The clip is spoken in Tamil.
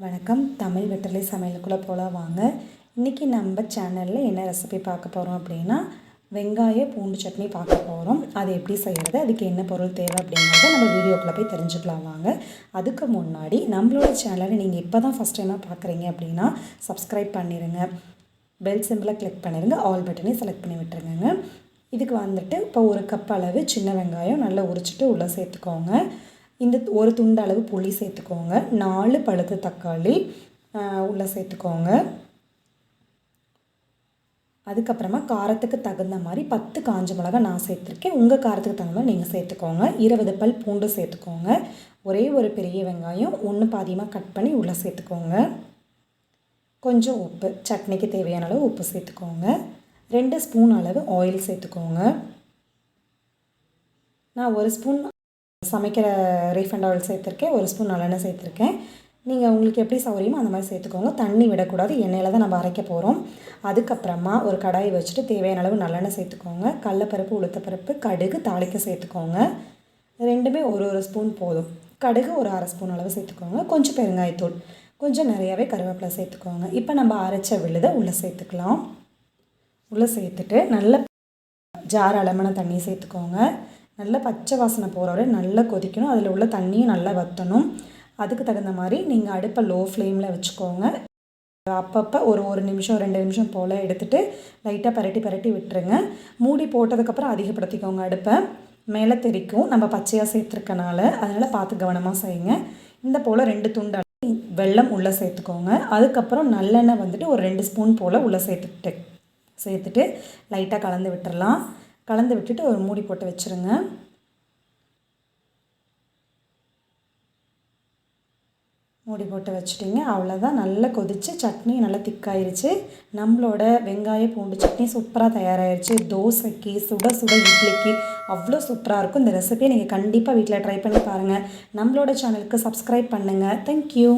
வணக்கம். தமிழ் வெற்றிலை சமையலுக்குள்ளே போகலாம் வாங்க. இன்றைக்கி நம்ம சேனலில் என்ன ரெசிபி பார்க்க போகிறோம் அப்படின்னா, வெங்காய பூண்டு சட்னி பார்க்க போகிறோம். அது எப்படி செய்கிறது, அதுக்கு என்ன பொருள் தேவை அப்படிங்கிறத நம்ம வீடியோக்குள்ளே போய் தெரிஞ்சுக்கலாம் வாங்க. அதுக்கு முன்னாடி நம்மளோட சேனலை நீங்கள் இப்போ தான் ஃபஸ்ட் டைமாக பார்க்குறீங்க அப்படின்னா சப்ஸ்கிரைப் பண்ணிடுங்க. பெல் சிம்பிளை கிளிக் பண்ணிடுங்க. ஆல் பட்டனை செலக்ட் பண்ணி விட்டுருங்க. இதுக்கு வந்துட்டு இப்போ ஒரு கப் அளவு சின்ன வெங்காயம் நல்லா உரிச்சிட்டு உள்ளே சேர்த்துக்கோங்க. இந்த ஒரு துண்டு அளவு புளி சேர்த்துக்கோங்க. 4 பழுத்த தக்காளி உள்ளே சேர்த்துக்கோங்க. அதுக்கப்புறமா காரத்துக்கு தகுந்த மாதிரி 10 காஞ்ச மிளகா நான் சேர்த்துருக்கேன். உங்கள் காரத்துக்கு தகுந்த மாதிரி நீங்கள் சேர்த்துக்கோங்க. 20 பல் பூண்டு சேர்த்துக்கோங்க. ஒரே ஒரு பெரிய வெங்காயம் 1 பாதியமாக கட் பண்ணி உள்ளே சேர்த்துக்கோங்க. கொஞ்சம் உப்பு, சட்னிக்கு தேவையான அளவு உப்பு சேர்த்துக்கோங்க. 2 ஸ்பூன் அளவு ஆயில் சேர்த்துக்கோங்க. நான் 1 ஸ்பூன் சமைக்கிற ரீஃபண்ட் ஆயில் சேர்த்துருக்கேன். 1 ஸ்பூன் நல்லெண்ணெய் சேர்த்துருக்கேன். நீங்கள் உங்களுக்கு எப்படி சௌகரியமோ அந்த மாதிரி சேர்த்துக்கோங்க. தண்ணி விடக்கூடாது, எண்ணெயில் தான் நம்ம அரைக்க போகிறோம். அதுக்கப்புறமா ஒரு கடாயை வச்சுட்டு தேவையான அளவு நல்லெண்ணெய் சேர்த்துக்கோங்க. கடலைப்பருப்பு, உளுத்தப்பருப்பு, கடுகு தாளிக்க சேர்த்துக்கோங்க. ரெண்டுமே ஒரு ஸ்பூன் போதும். கடுகு ஒரு அரை ஸ்பூன் அளவு சேர்த்துக்கோங்க. கொஞ்சம் பெருங்காயத்தூள், கொஞ்சம் நிறையாவே கருவேப்பிலை சேர்த்துக்கோங்க. இப்போ நம்ம அரைச்ச விழுதை உள்ளே சேர்த்துக்கலாம். உள்ளே சேர்த்துட்டு நல்ல ஜார் அளமான தண்ணி சேர்த்துக்கோங்க. நல்லா பச்சை வாசனை போகிற வரை நல்லா கொதிக்கணும். அதில் உள்ள தண்ணியும் நல்லா வற்றணும். அதுக்கு தகுந்த மாதிரி நீங்கள் அடுப்பை லோ ஃப்ளேமில் வச்சுக்கோங்க. அப்பப்போ ஒரு நிமிஷம் 2 நிமிஷம் போல் எடுத்துகிட்டு லைட்டாக பரட்டி விட்டுருங்க. மூடி போட்டதுக்கப்புறம் அதிகப்படுத்திக்கோங்க அடுப்பை. மேலே தெரிக்கும், நம்ம பச்சையாக சேர்த்துருக்கனால. அதனால் பார்த்து கவனமாக செய்யுங்க. இந்த போல் 2 துண்டு வெல்லம் உள்ளே சேர்த்துக்கோங்க. அதுக்கப்புறம் நல்லெண்ணெய் வந்துட்டு ஒரு 2 ஸ்பூன் போல் உள்ளே சேர்த்துட்டு லைட்டாக கலந்து விட்டுறலாம். கலந்து விட்டுட்டு ஒரு மூடி போட்டு வச்சுருங்க. மூடி போட்டு வச்சுட்டிங்க. அவ்வளோதான். நல்லா கொதித்து சட்னி நல்லா திக்காயிருச்சு. நம்மளோட வெங்காய பூண்டு சட்னி சூப்பராக தயாராகிருச்சு. தோசைக்கு, சுட சுட இட்லிக்கு அவ்வளோ சூப்பராக இருக்கும். இந்த ரெசிபியை நீங்கள் கண்டிப்பாக வீட்டில் ட்ரை பண்ணி பாருங்கள். நம்மளோட சேனலுக்கு சப்ஸ்கிரைப் பண்ணுங்கள். தேங்க்யூ.